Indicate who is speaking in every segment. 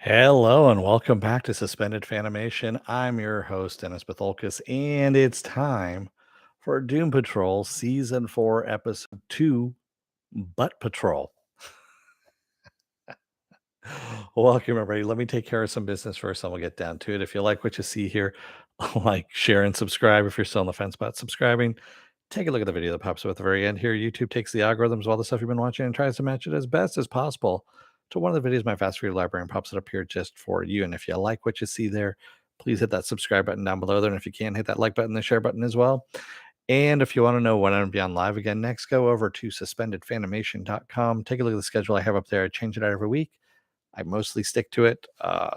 Speaker 1: Hello and welcome back to Suspended Fanimation. I'm your host, Dennis Bithoulkas, and it's time for Doom Patrol Season 4, Episode 2, Butt Patrol. Welcome, everybody. Let me take care of some business first, and we'll get down to it. If you like what you see here, like, share, and subscribe. If you're still on the fence about subscribing, take a look at the video that pops up at the very end here. YouTube takes the algorithms of all the stuff you've been watching and tries to match it as best as possible to one of the videos my fast food library and pops it up here just for you. And if you like what you see there, please hit that subscribe button down below there. And if you can, hit that like button, the share button as well. And if you want to know when I'm going to be on live again next, go over to suspendedfanimation.com. Take a look at the schedule I have up there. I change it out every week. I mostly stick to it.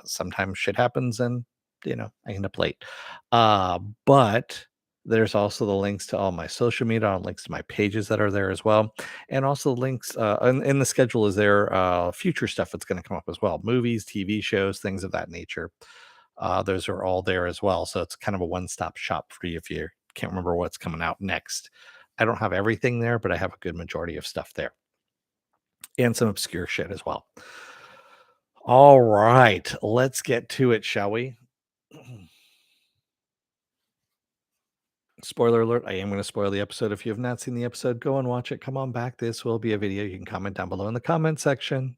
Speaker 1: Sometimes shit happens and, I end up late. But there's also the links to all my social media, links to my pages that are there as well. And also links in the schedule is there future stuff that's going to come up as well. Movies, TV shows, things of that nature. Those are all there as well. So it's kind of a one-stop shop for you if you can't remember what's coming out next. I don't have everything there, but I have a good majority of stuff there. And some obscure shit as well. All right, let's get to it, shall we? Spoiler alert, I am going to spoil the episode. If you have not seen the episode, go and watch it. Come on back. This will be a video. You can comment down below in the comment section.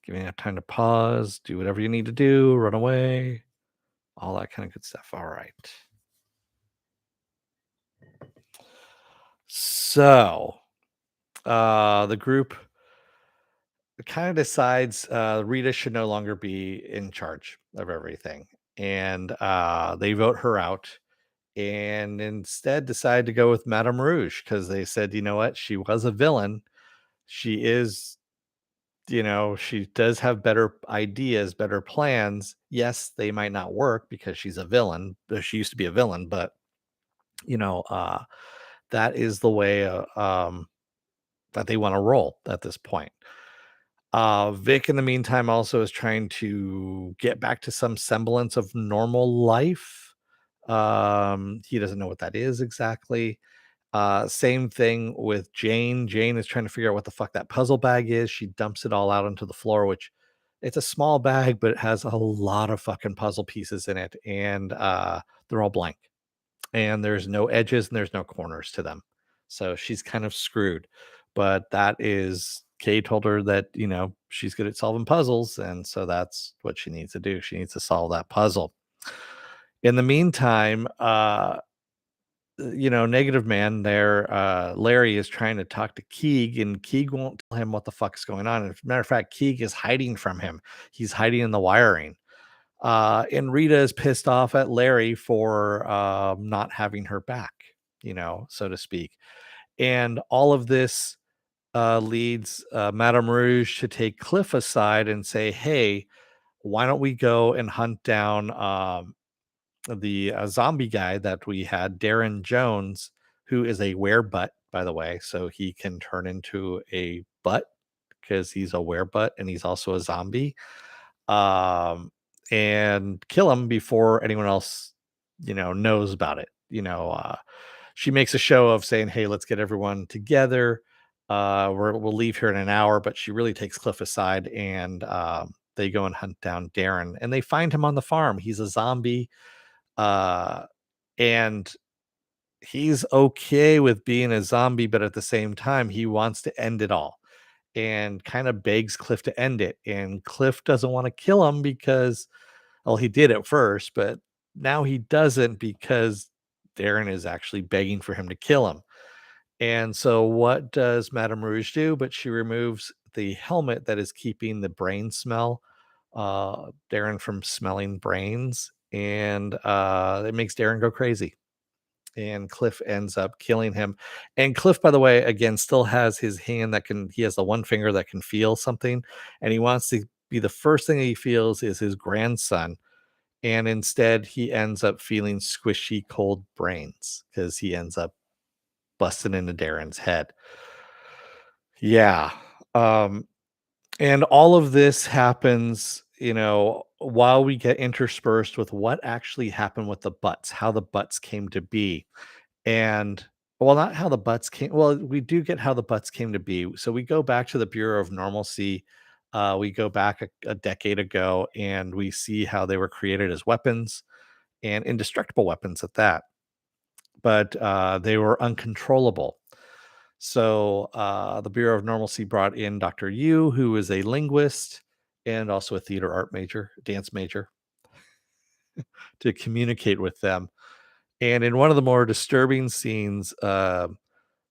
Speaker 1: Give me enough time to pause, do whatever you need to do, run away, all that kind of good stuff. All right. So, the group kind of decides Rita should no longer be in charge of everything. And they vote her out and instead decide to go with Madame Rouge because they said, you know what, she was a villain. She is, she does have better ideas, better plans. Yes, they might not work because she's a villain. She used to be a villain, but you know, uh, that is the way that they want to roll at this point. Vic, in the meantime, also is trying to get back to some semblance of normal life. He doesn't know what that is exactly. Same thing with Jane. Jane is trying to figure out what the fuck that puzzle bag is. She dumps it all out onto the floor, which it's a small bag, but it has a lot of fucking puzzle pieces in it, and they're all blank. And there's no edges and there's no corners to them. So she's kind of screwed. But that is Kay told her that, she's good at solving puzzles, and so that's what she needs to do. She needs to solve that puzzle. In the meantime, Negative Man there, Larry is trying to talk to Keeg, and Keeg won't tell him what the fuck's going on. And as a matter of fact, Keeg is hiding from him. He's hiding in the wiring. And Rita is pissed off at Larry for not having her back, so to speak. And all of this leads Madame Rouge to take Cliff aside and say, hey, why don't we go and hunt down the zombie guy that we had, Darren Jones, who is a werebutt, by the way. So he can turn into a butt because he's a werebutt and he's also a zombie. And kill him before anyone else, knows about it. She makes a show of saying, hey, let's get everyone together. We'll leave here in an hour, but she really takes Cliff aside and they go and hunt down Darren and they find him on the farm. He's a zombie. And he's okay with being a zombie, but at the same time, he wants to end it all and kind of begs Cliff to end it. And Cliff doesn't want to kill him because, well, he did at first, but now he doesn't because Darren is actually begging for him to kill him. And so, what does Madame Rouge do? But she removes the helmet that is keeping the brain smell, Darren from smelling brains, and it makes Darren go crazy. And Cliff ends up killing him. And Cliff, by the way, again, still has his hand he has the one finger that can feel something. And he wants to be the first thing he feels is his grandson. And instead, he ends up feeling squishy, cold brains because he ends up busting into Darren's head. Yeah. And all of this happens, while we get interspersed with what actually happened with the butts, how the butts came to be. And well, not how the butts came. Well, we do get how the butts came to be. So we go back to the Bureau of Normalcy We go back a decade ago and we see how they were created as weapons and indestructible weapons at that, but they were uncontrollable. So the Bureau of Normalcy brought in Dr. Yu, who is a linguist and also a theater art major, dance major, to communicate with them. And in one of the more disturbing scenes, about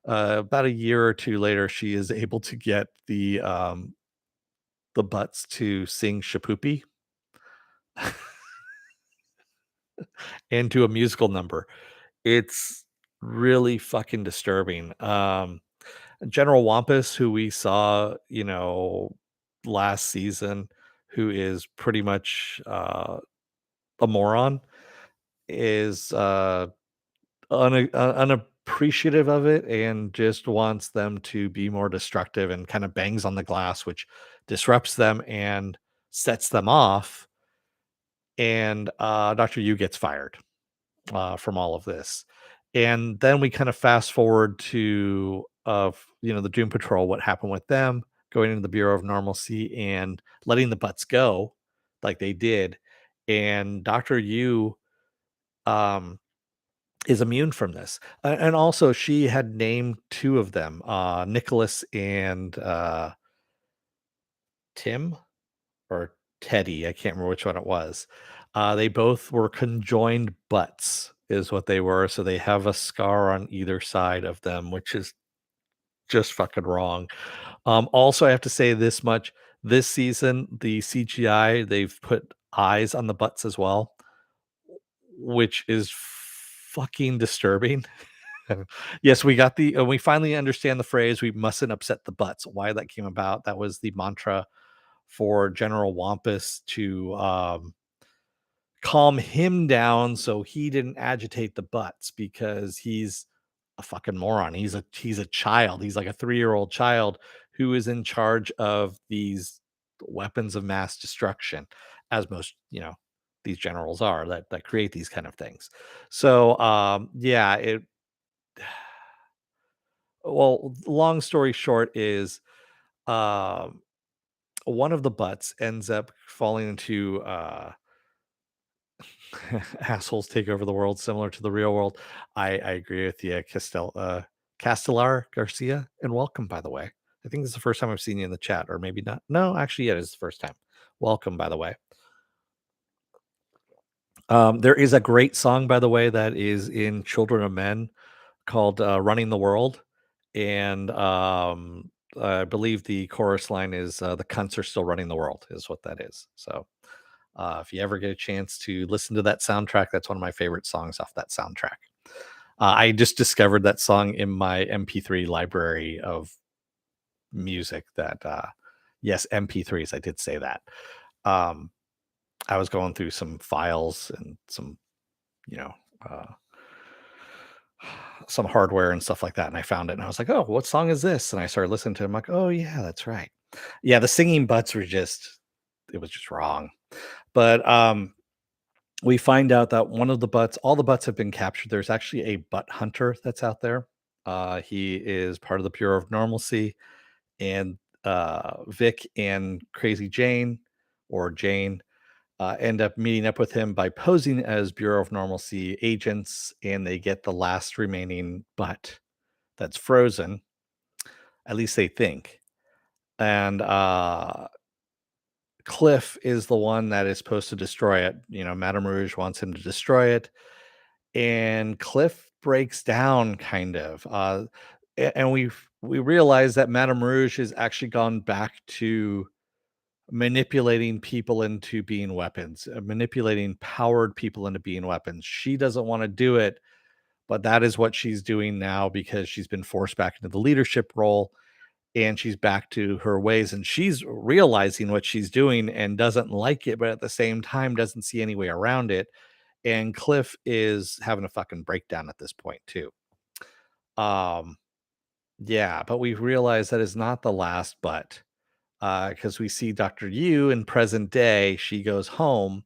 Speaker 1: a year or two later, she is able to get the butts to sing Shapoopy into a musical number. It's really fucking disturbing. General Wampus, who we saw, last season, who is pretty much a moron, is unappreciative of it and just wants them to be more destructive and kind of bangs on the glass, which disrupts them and sets them off. And Dr. Yu gets fired from all of this. And then we kind of fast forward to the Doom Patrol, what happened with them going into the Bureau of Normalcy and letting the butts go like they did. And Dr. Yu um is immune from this. And also she had named two of them, Nicholas and Tim or Teddy. I can't remember which one it was. They both were conjoined butts, is what they were. So they have a scar on either side of them, which is just fucking wrong. Also, I have to say this much: this season, the CGI they've put eyes on the butts as well, which is fucking disturbing. Yes, we finally understand the phrase "we mustn't upset the butts." Why that came about? That was the mantra for General Wampus to calm him down so he didn't agitate the butts because he's a fucking moron. He's a child. He's like a 3-year-old child who is in charge of these weapons of mass destruction, as most, these generals are that create these kind of things. So yeah, it well, long story short is um one of the butts ends up falling into assholes take over the world, similar to the real world. I agree with you, Castellar Garcia, and welcome, by the way. I think this is the first time I've seen you in the chat, or maybe not. No, actually, yeah, it is the first time. Welcome, by the way. There is a great song, by the way, that is in Children of Men called "Running the World," and I believe the chorus line is "The cunts are still running the world," is what that is. So if you ever get a chance to listen to that soundtrack, that's one of my favorite songs off that soundtrack. I just discovered that song in my MP3 library of music. Yes, MP3s. I did say that. Um, I was going through some files and some, you know, uh, some hardware and stuff like that, and I found it, and I was like, "Oh, what song is this?" And I started listening to it. I'm like, "Oh yeah, that's right." Yeah, the singing butts were it was just wrong. But we find out that one of the butts, all the butts have been captured. There's actually a butt hunter that's out there. He is part of the Bureau of Normalcy, and Vic and Crazy Jane or Jane end up meeting up with him by posing as Bureau of Normalcy agents, and they get the last remaining butt that's frozen. At least they think. And Cliff is the one that is supposed to destroy it. Madame Rouge wants him to destroy it, and Cliff breaks down kind of. And we realize that Madame Rouge has actually gone back to manipulating people into being weapons, manipulating powered people into being weapons. She doesn't want to do it, but that is what she's doing now because she's been forced back into the leadership role and she's back to her ways, and she's realizing what she's doing and doesn't like it, but at the same time doesn't see any way around it. And Cliff is having a fucking breakdown at this point too. Um, yeah, but we realize that is not the last but because we see Dr. Yu in present day. She goes home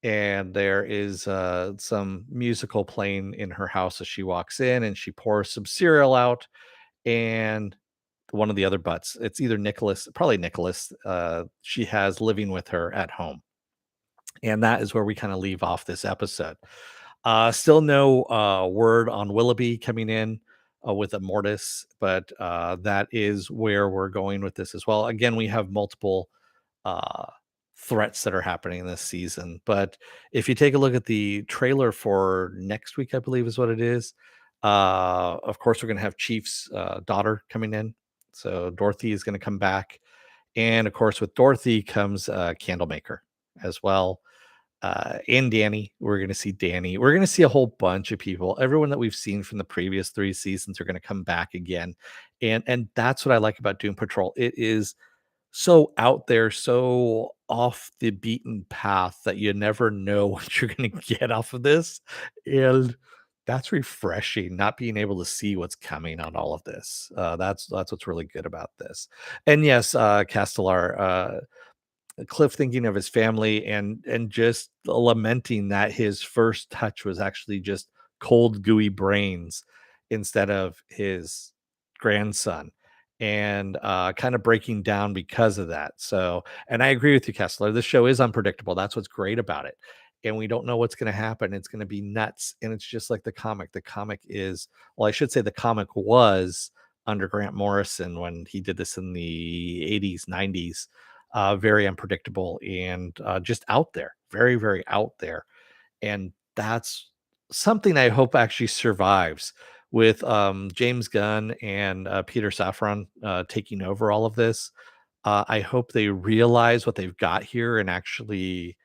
Speaker 1: and there is some musical playing in her house as she walks in, and she pours some cereal out, and one of the other butts. It's either Nicholas, probably Nicholas. She has living with her at home, and that is where we kind of leave off this episode. Still no word on Willoughby coming in with a mortis, but that is where we're going with this as well. Again, we have multiple uh, threats that are happening this season. But if you take a look at the trailer for next week, I believe is what it is. Of course, we're going to have Chief's daughter coming in. So Dorothy is going to come back. And of course, with Dorothy comes Candlemaker as well. And Danny, we're going to see Danny. We're going to see a whole bunch of people. Everyone that we've seen from the previous 3 seasons are going to come back again. And that's what I like about Doom Patrol. It is so out there, so off the beaten path that you never know what you're going to get off of this. And that's refreshing, not being able to see what's coming on all of this. That's what's really good about this. And yes, Castellar, Cliff thinking of his family and just lamenting that his first touch was actually just cold, gooey brains instead of his grandson, and kind of breaking down because of that. So, and I agree with you, Kessler. This show is unpredictable. That's what's great about it. And we don't know what's going to happen. It's going to be nuts. And it's just like the comic. The comic is, well, I should say the comic was under Grant Morrison when he did this in the 80s, 90s, very unpredictable and just out there, very, very out there. And that's something I hope actually survives with James Gunn and Peter Safran taking over all of this. I hope they realize what they've got here and actually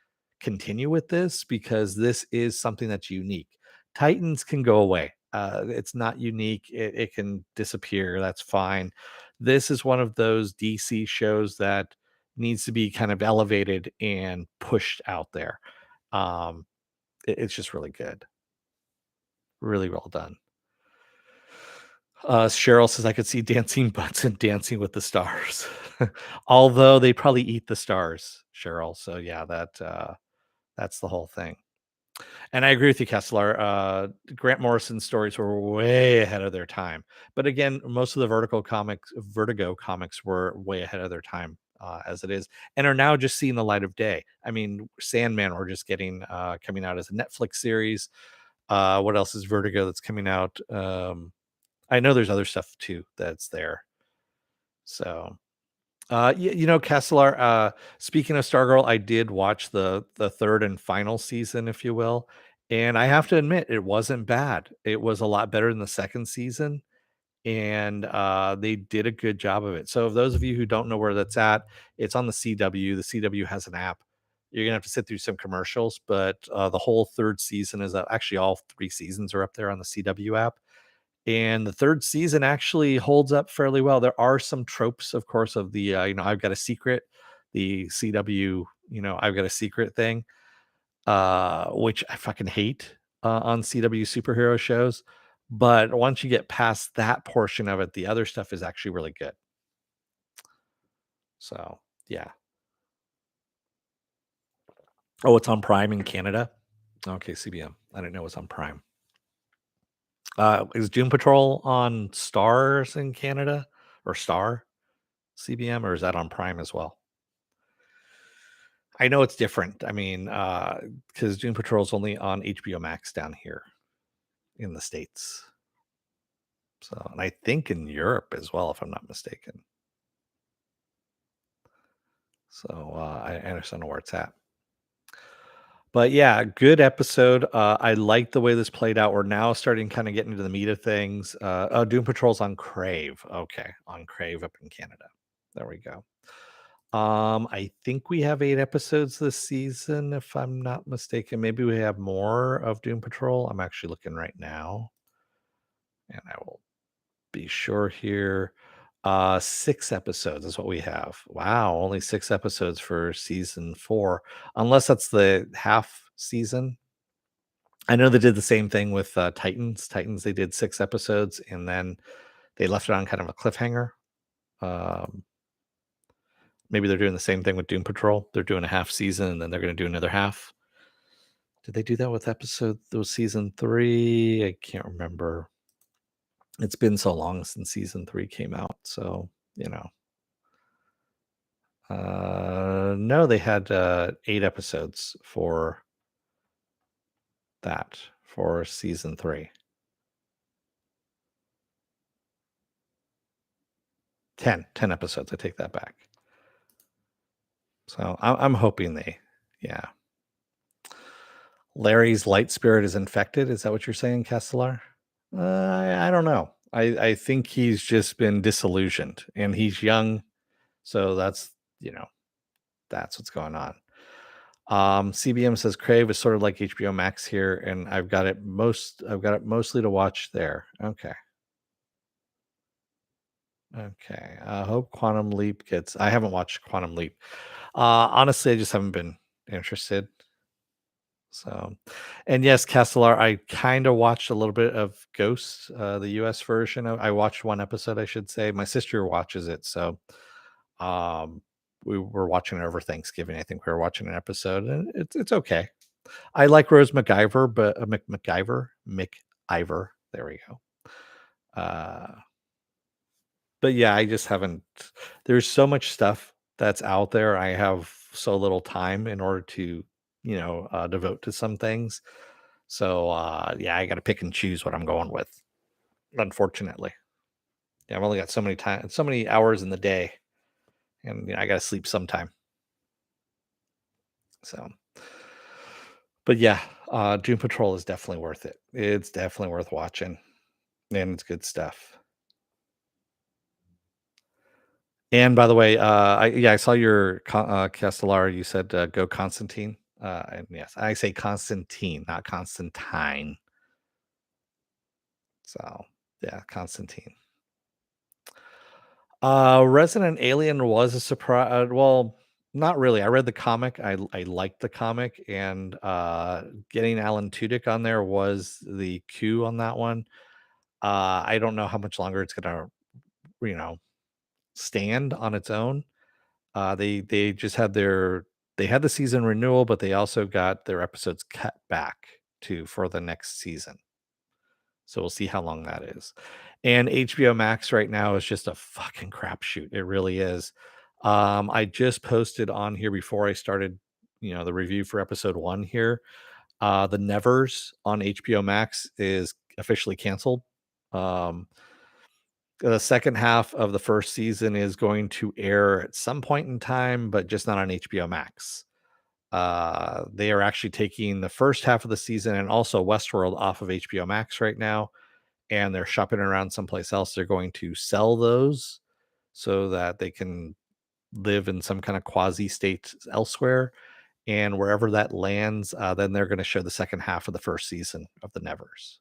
Speaker 1: continue with this, because this is something that's unique. Titans can go away. It's not unique. It can disappear. That's fine. This is one of those DC shows that needs to be kind of elevated and pushed out there. Um, it's just really good. Really well done. Cheryl says, I could see dancing butts and Dancing with the Stars. Although they probably eat the stars, Cheryl. So yeah, that's the whole thing. And I agree with you, Kessler. Grant Morrison's stories were way ahead of their time. But again, most of the Vertigo comics were way ahead of their time as it is, and are now just seeing the light of day. I mean, Sandman, we're just getting coming out as a Netflix series. What else is Vertigo that's coming out? I know there's other stuff too that's there. So Kessler, speaking of Stargirl, I did watch the third and final season, if you will, and I have to admit it wasn't bad. It was a lot better than the second season, and they did a good job of it. So, if those of you who don't know where that's at, it's on the CW. The CW has an app. You're gonna have to sit through some commercials, but the whole third season is actually all 3 seasons are up there on the CW app, and the third season actually holds up fairly well. There are some tropes, of course, of the I've got a secret, the CW, I've got a secret thing, which I fucking hate on CW superhero shows. But once you get past that portion of it, the other stuff is actually really good. So yeah. Oh, it's on Prime in Canada. Okay, CBM. I didn't know it was on Prime. Is Doom Patrol on Stars in Canada or Star CBM, or is that on Prime as well? I know it's different. I mean, because Doom Patrol is only on HBO Max down here in the States. So, and I think in Europe as well, if I'm not mistaken. So I understand where it's at. But yeah, good episode. I like the way this played out. We're now starting kind of getting into the meat of things. Oh, Doom Patrol's on Crave. Okay, on Crave up in Canada. There we go. I think we have 8 episodes this season, if I'm not mistaken. Maybe we have more of Doom Patrol. I'm actually looking right now, and I will be sure here. 6 episodes is what we have. Wow, only 6 episodes for season 4, unless that's the half season. I know they did the same thing with Titans. Titans, they did 6 episodes and then they left it on kind of a cliffhanger. Um, Maybe they're doing the same thing with Doom Patrol. They're doing a half season and then they're going to do another half. Did they do that with season 3? I can't remember. It's been so long since season 3 came out, so, you know. No, they had, 8 episodes for that, for season 3. 10 episodes, I take that back. So, I'm hoping they yeah. Larry's light spirit is infected, is that what you're saying, Castellar? I don't know. I think he's just been disillusioned, and he's young, so you know, that's what's going on. CBM says Crave is sort of like HBO Max here, and I've got it mostly to watch there. Okay. Okay. I hope Quantum Leap gets I haven't watched Quantum Leap. Honestly, I just haven't been interested. So, and yes, Castellar, I kind of watched a little bit of Ghosts, the US version. I watched one episode, I should say. My sister watches it, so um, we were watching it over Thanksgiving. I think we were watching an episode, and it's okay. I like Rose McIver, but McIver. There we go. Uh, but yeah, I just haven't. There's so much stuff that's out there. I have so little time in order to, devote to some things. So yeah, I got to pick and choose what I'm going with. Unfortunately, yeah, I've only got so many hours in the day, and I got to sleep sometime. So, but yeah, Doom Patrol is definitely worth it. It's definitely worth watching, and it's good stuff. And by the way, I saw your Castellar. You said go Constantine. And yes, I say Constantine, not Constantine. So yeah, Constantine. Resident Alien was a surprise. Well, not really. I read the comic. I liked the comic, and getting Alan Tudyk on there was the coup on that one. I don't know how much longer it's gonna, you know, stand on its own. They just had they had the season renewal, but they also got their episodes cut back to for the next season. So we'll see how long that is. And HBO Max right now is just a fucking crapshoot. It really is. I just posted on here before I started, the review for episode 1 here. The Nevers on HBO Max is officially canceled. Um, the second half of the first season is going to air at some point in time, but just not on HBO Max. They are actually taking the first half of the season and also Westworld off of HBO Max right now, and they're shopping around someplace else. They're going to sell those so that they can live in some kind of quasi state elsewhere. And wherever that lands, then they're going to show the second half of the first season of the Nevers.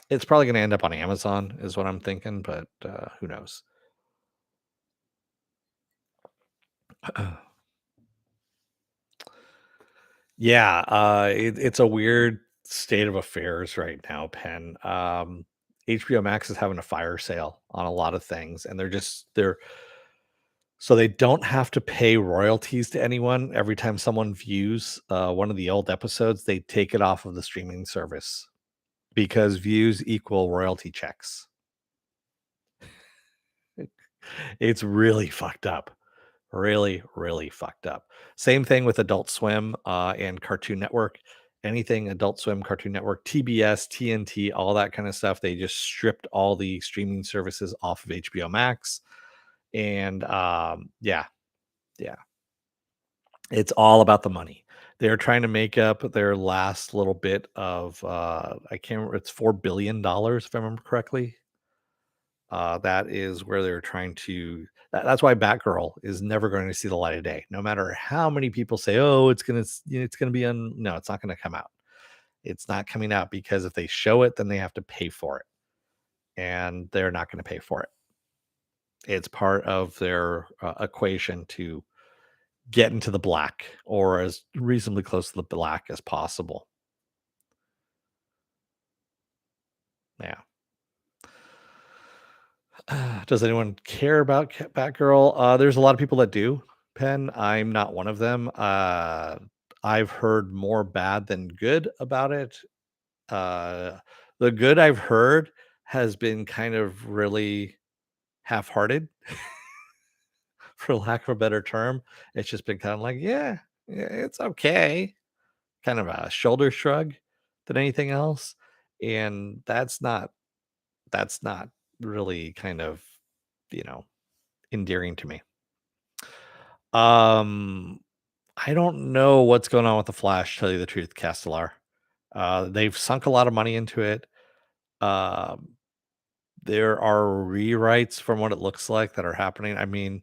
Speaker 1: It's probably going to end up on Amazon, is what I'm thinking, but who knows? Yeah, it's a weird state of affairs right now, Penn. HBO Max is having a fire sale on a lot of things, and they're so they don't have to pay royalties to anyone every time someone views one of the old episodes. They take it off of the streaming service because views equal royalty checks. It's really fucked up. Really, really fucked up. Same thing with Adult Swim, and Cartoon Network. Anything Adult Swim, Cartoon Network, TBS, TNT, all that kind of stuff. They just stripped all the streaming services off of HBO Max. And yeah, yeah, it's all about the money. They're trying to make up their last little bit of I can't remember, it's $4 billion if I remember correctly. That is where they're trying to. That's why Batgirl is never going to see the light of day, no matter how many people say, "Oh, it's gonna be on." No, it's not going to come out. It's not coming out because if they show it, then they have to pay for it, and they're not going to pay for it. It's part of their equation to get into the black or as reasonably close to the black as possible. Yeah. Does anyone care about Batgirl? There's a lot of people that do. Pen. I'm not one of them. I've heard more bad than good about it. Uh, the good I've heard has been kind of really half-hearted, for lack of a better term. It's just been kind of like, yeah, yeah, it's okay, kind of a shoulder shrug than anything else. And that's not really kind of, you know, endearing to me. Um, I don't know what's going on with the Flash, to tell you the truth, Castellar. They've sunk a lot of money into it. Um, there are rewrites from what it looks like that are happening. I mean,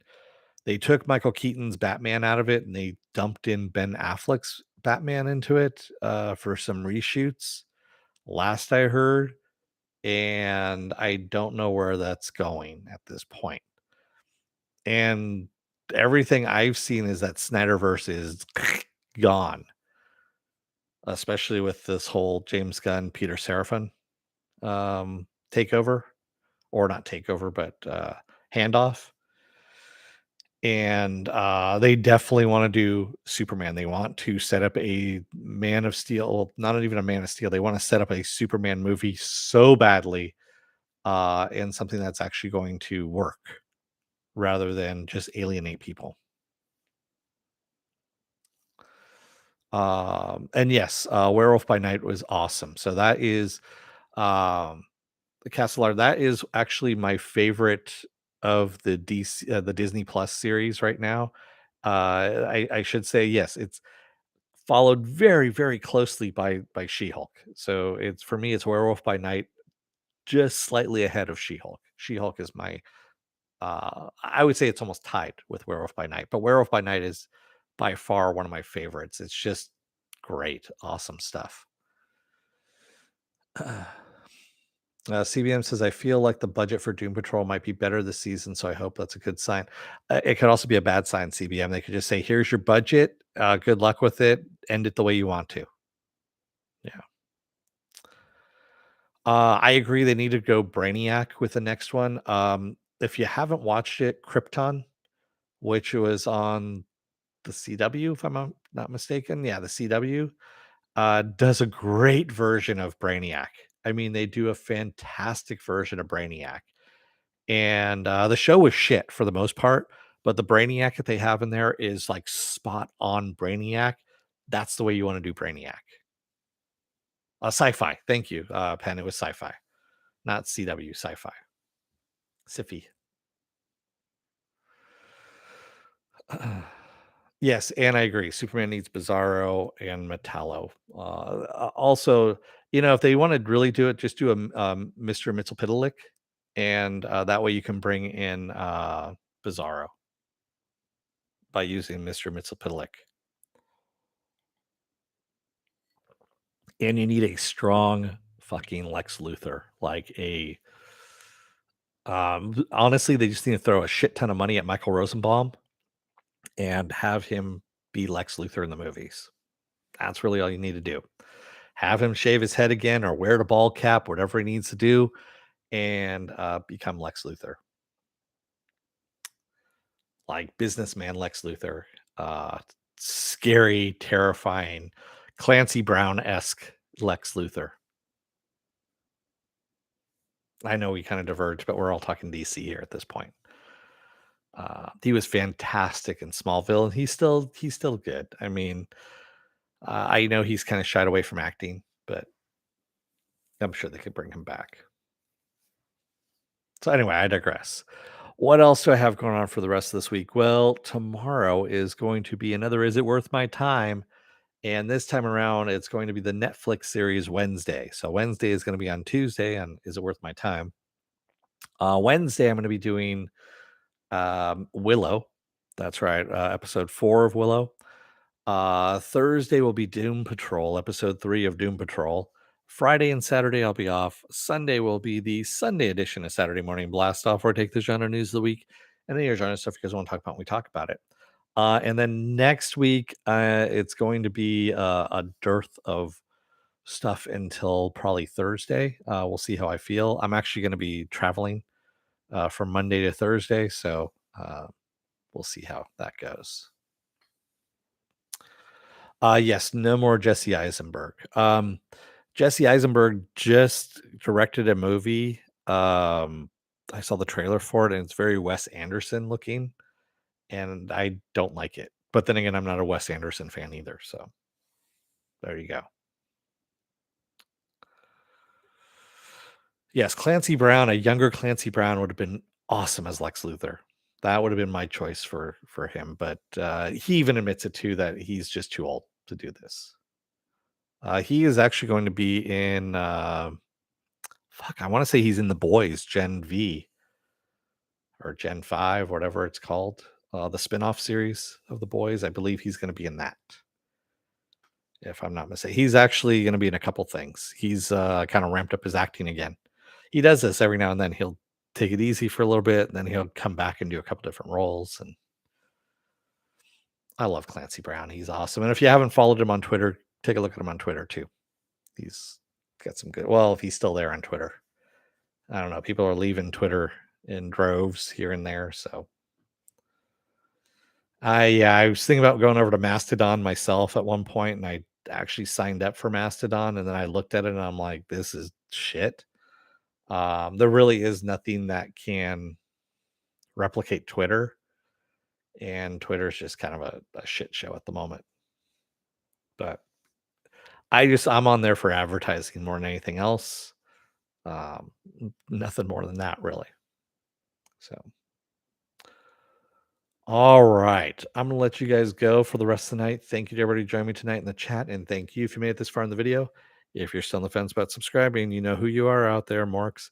Speaker 1: they took Michael Keaton's Batman out of it and they dumped in Ben Affleck's Batman into it for some reshoots, last I heard. And I don't know where that's going at this point. And everything I've seen is that Snyderverse is gone, especially with this whole James Gunn, Peter Seraphim takeover, or not takeover, but handoff. And they definitely want to do Superman. They want to set up a Man of Steel, well, not even a Man of Steel. They want to set up a Superman movie so badly, and something that's actually going to work rather than just alienate people. And yes, Werewolf by Night was awesome. So that is um the Castellar. That is actually my favorite of the DC, the Disney Plus series right now. I should say yes, it's followed very, very closely by She-Hulk. So it's, for me, it's Werewolf by Night, just slightly ahead of She-Hulk. She-Hulk is my I would say it's almost tied with Werewolf by Night, but Werewolf by Night is by far one of my favorites. It's just great, awesome stuff. CBM says, I feel like the budget for Doom Patrol might be better this season, so I hope that's a good sign. It could also be a bad sign, CBM. They could just say, here's your budget. Good luck with it. End it the way you want to. Yeah. I agree. They need to go Brainiac with the next one. If you haven't watched it, Krypton, which was on the CW, if I'm not mistaken. Yeah, the CW does a great version of Brainiac. I mean, they do a fantastic version of Brainiac. And the show was shit for the most part, but the Brainiac that they have in there is like spot on Brainiac. That's the way you want to do Brainiac. Sci-fi. Thank you, Penn. It was sci-fi, not CW. Sci-fi. Siffy. Yes, and I agree. Superman needs Bizarro and Metallo. Also, if they want to really do it, just do a Mr. Mxyzptlk, and that way you can bring in Bizarro by using Mr. Mxyzptlk. And you need a strong fucking Lex Luthor, like a honestly, they just need to throw a shit ton of money at Michael Rosenbaum and have him be Lex Luthor in the movies. That's really all you need to do. Have him shave his head again or wear the bald cap, whatever he needs to do, and become Lex Luthor. Like businessman Lex Luthor. Uh, Scary, terrifying, Clancy Brown-esque Lex Luthor. I know we kind of diverged, but we're all talking DC here at this point. He was fantastic in Smallville, and he's still good. I mean, I know he's kind of shied away from acting, but I'm sure they could bring him back. So anyway, I digress. What else do I have going on for the rest of this week? Well, tomorrow is going to be another Is It Worth My Time? And this time around, it's going to be the Netflix series Wednesday. So Wednesday is going to be on Tuesday on Is It Worth My Time? Wednesday, I'm going to be doing Willow. That's right, episode 4 of Willow. Thursday will be Doom Patrol, episode 3 of Doom Patrol. Friday and Saturday, I'll be off. Sunday will be the Sunday edition of Saturday Morning Blast Off, where I take the genre news of the week and any other genre stuff you guys want to talk about. We talk about it. And then next week, it's going to be a dearth of stuff until probably Thursday. We'll see how I feel. I'm actually going to be traveling from Monday to Thursday, so we'll see how that goes. Yes, no more Jesse Eisenberg. Jesse Eisenberg just directed a movie Um, I saw the trailer for it, and it's very Wes Anderson looking, and I don't like it. But then again, I'm not a Wes Anderson fan either, so there you go. Yes, Clancy Brown, a younger Clancy Brown would have been awesome as Lex Luthor. That would have been my choice for him, but, he even admits it too that he's just too old to do this. He is actually going to be in, fuck, I wanna say he's in The Boys Gen V or Gen 5, whatever it's called, the spinoff series of The Boys. I believe he's gonna be in that, if I'm not mistaken. He's actually gonna be in a couple things. He's, kinda ramped up his acting again. He does this every now and then. He'll take it easy for a little bit, and then he'll come back and do a couple different roles, and I love Clancy Brown. He's awesome, and if you haven't followed him on Twitter, take a look at him on Twitter too. He's got some good, well, if he's still there on Twitter. I don't know, people are leaving Twitter in droves here and there, so I was thinking about going over to Mastodon myself at one point, and I actually signed up for Mastodon, and then I looked at it and I'm like, "This is shit." There really is nothing that can replicate Twitter, and Twitter's just kind of a shit show at the moment. But I'm on there for advertising more than anything else. Nothing more than that really. So, all right, I'm gonna let you guys go for the rest of the night. Thank you to everybody who joined me tonight in the chat, and thank you if you made it this far in the video. If you're still on the fence about subscribing, you know who you are out there, Marks.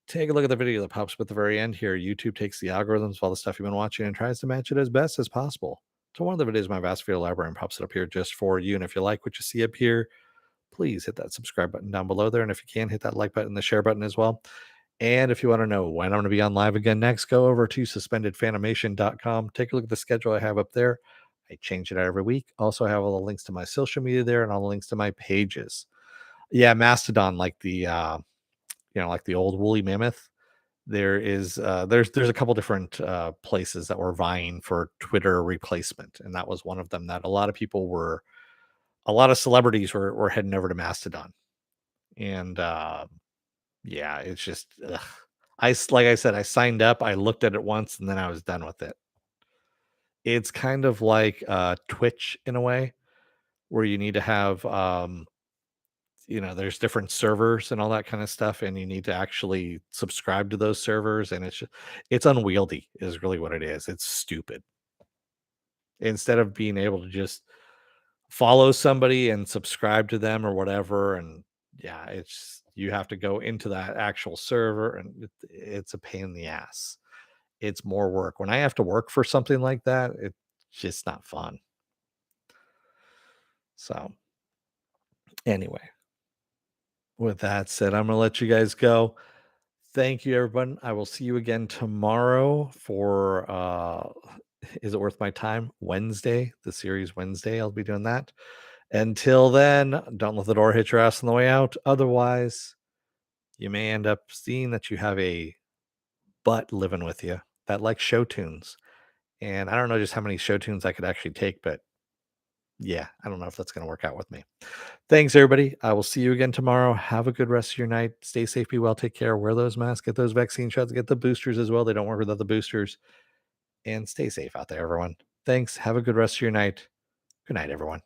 Speaker 1: Take a look at the video that pops up at the very end here. YouTube takes the algorithms of all the stuff you've been watching and tries to match it as best as possible to one of the videos in my vast video library and pops it up here just for you. And if you like what you see up here, please hit that subscribe button down below there. And if you can, hit that like button, the share button as well. And if you want to know when I'm going to be on live again next, go over to suspendedfanimation.com. Take a look at the schedule I have up there. I change it out every week. Also, I have all the links to my social media there and all the links to my pages. Yeah, Mastodon, like like the old woolly mammoth. There is there's a couple different places that were vying for Twitter replacement, and that was one of them that a lot of celebrities were heading over to Mastodon. And yeah, it's just ugh. Like I said, I signed up, I looked at it once, and then I was done with it. It's kind of like Twitch in a way, where you need to have there's different servers and all that kind of stuff, and you need to actually subscribe to those servers, and it's unwieldy is really what it is. It's stupid. Instead of being able to just follow somebody and subscribe to them or whatever, and yeah, it's you have to go into that actual server, and it's a pain in the ass. It's more work. When I have to work for something like that, it's just not fun. So anyway, with that said, I'm gonna let you guys go. Thank you, everyone. I will see you again tomorrow for Is It Worth My Time? Wednesday, the series Wednesday. I'll be doing that. Until then, don't let the door hit your ass on the way out. Otherwise, you may end up seeing that you have a butt living with you that likes show tunes. And I don't know just how many show tunes I could actually take, but yeah, I don't know if that's going to work out with me. Thanks, everybody. I will see you again tomorrow. Have a good rest of your night. Stay safe, be well, take care, wear those masks, get those vaccine shots, get the boosters as well. They don't work without the boosters. And stay safe out there, everyone. Thanks. Have a good rest of your night. Good night, everyone.